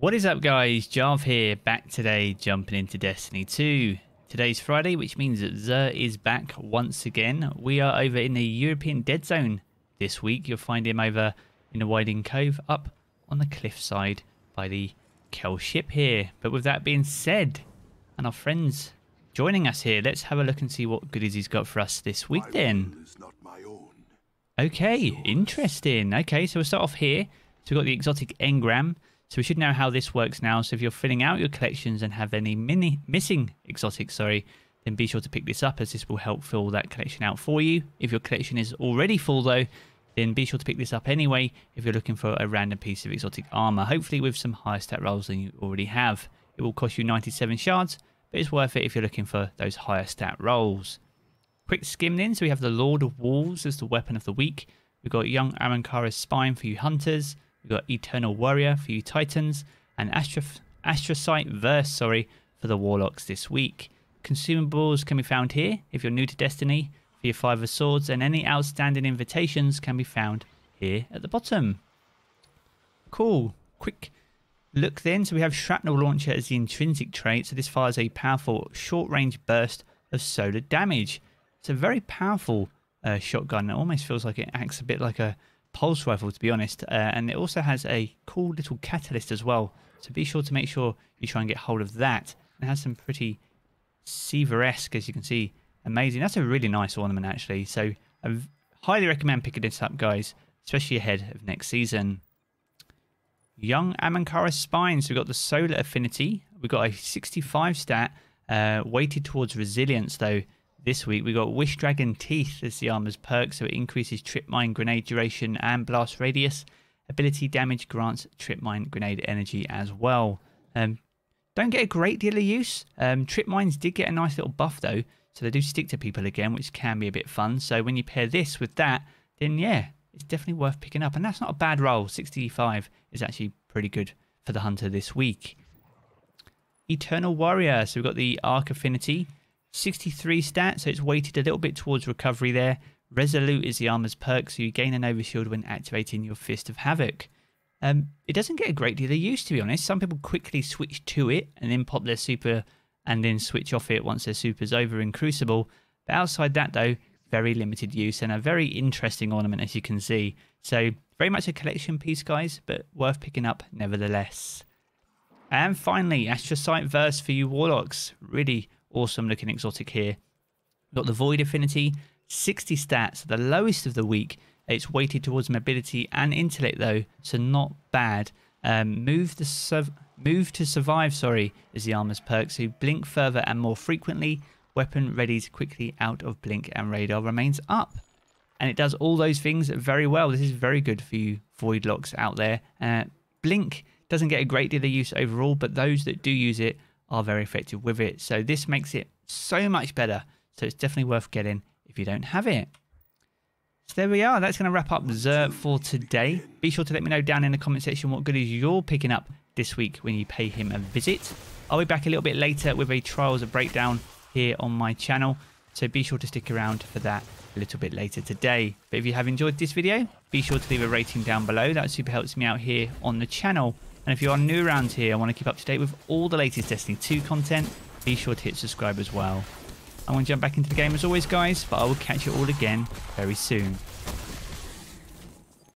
What is up, guys? Jarv here, back today, jumping into Destiny 2. Today's Friday, which means that Xur is back once again. We are over in the European Dead Zone this week. You'll find him over in the Winding Cove, up on the cliffside by the Kel ship here. But with that being said, and our friends joining us here, let's have a look and see what goodies he's got for us this week then. Okay, interesting. Okay, so we'll start off here. So we've got the exotic Engram. So we should know how this works now. So if you're filling out your collections and have any missing exotics, then be sure to pick this up, as this will help fill that collection out for you. If your collection is already full though, then be sure to pick this up anyway if you're looking for a random piece of exotic armor, hopefully with some higher stat rolls than you already have. It will cost you 97 shards, but it's worth it if you're looking for those higher stat rolls. Quick skim then, so we have the Lord of Wolves as the weapon of the week. We've got young Amancara's Spine for you hunters. We've got Eternal Warrior for you Titans, and Astrocyte Verse, for the Warlocks this week. Consumables can be found here if you're new to Destiny for your 5 of Swords, and any outstanding invitations can be found here at the bottom. Cool. Quick look then. So we have Shrapnel Launcher as the intrinsic trait. So this fires a powerful short-range burst of solar damage. It's a very powerful shotgun. It almost feels like it acts a bit like a pulse rifle, to be honest, and it also has a cool little catalyst as well, so be sure to make sure you try and get hold of that. It has some pretty Seaver-esque, as you can see. Amazing. That's a really nice ornament actually, so I highly recommend picking this up, guys, especially ahead of next season. Young Amancara Spine. So we've got the solar affinity. We've got a 65 stat, weighted towards resilience though. This week we got Wish Dragon Teeth as the armor's perk, so it increases trip mine grenade duration and blast radius. Ability damage grants trip mine grenade energy as well. Don't get a great deal of use. Trip mines did get a nice little buff though, so they do stick to people again, which can be a bit fun. So when you pair this with that, then yeah, it's definitely worth picking up, and that's not a bad roll. 65 is actually pretty good for the hunter this week. Eternal Warrior. So we've got the Arc Affinity. 63 stat, so it's weighted a little bit towards recovery there. Resolute is the armor's perk, so you gain an overshield when activating your Fist of Havoc. It doesn't get a great deal of use, to be honest. Some people quickly switch to it and then pop their super and then switch off it once their super's over in Crucible. But outside that though, very limited use and a very interesting ornament, as you can see. So very much a collection piece, guys, but worth picking up nevertheless. And finally, Astrocyte Verse for you Warlocks. Really awesome looking exotic here. We've got the Void Affinity, 60 stats, the lowest of the week. It's weighted towards mobility and intellect though, so not bad. Move to survive, is the armor's perk. So blink further and more frequently. Weapon readies quickly out of blink and radar remains up. And it does all those things very well. This is very good for you Void Locks out there. Blink doesn't get a great deal of use overall, but those that do use it are very effective with it. So this makes it so much better. So it's definitely worth getting if you don't have it. So there we are. That's going to wrap up Xur for today. Be sure to let me know down in the comment section what goodies you're picking up this week when you pay him a visit. I'll be back a little bit later with a Trials of Breakdown here on my channel. So be sure to stick around for that a little bit later today. But if you have enjoyed this video, be sure to leave a rating down below. That super helps me out here on the channel. And if you are new around here and want to keep up to date with all the latest Destiny 2 content, be sure to hit subscribe as well. I'm going to jump back into the game as always, guys, but I will catch you all again very soon.